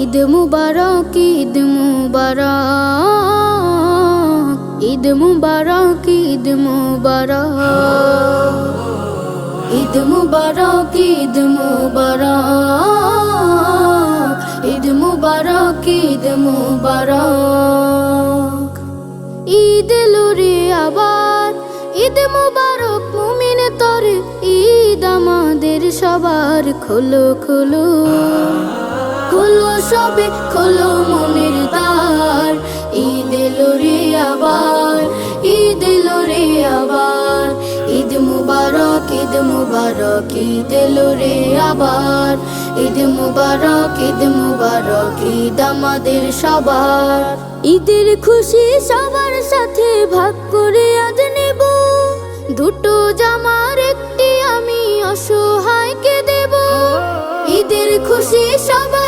ঈদ মুবারক, ঈদ মুবারক, ঈদ মুবারক, ঈদ মুবারক, ঈদ মুবারক, ঈদ মুবারক, ঈদ মুবারক, ঈদ মুবারক। ঈদ এলো রে আবার, ঈদ মুবারক মুমিন তরে, ঈদ আমাদের সবার। খোলো খোলো খোলো সবে খোলো মনের দ্বার, ঈদ এলো রে আবার, ঈদ এলো রে আবার। ঈদ মুবারক, ঈদ মুবারক, ঈদ এলো রে আবার। ঈদ মুবারক, ঈদ মুবারক, ঈদ আমাদের সবার। ঈদের খুশি সবার সাথে ভাগ করে আজ নেব, দুটো জামার একটি আমি অসহায়কে দেব। ঈদের খুশি সবার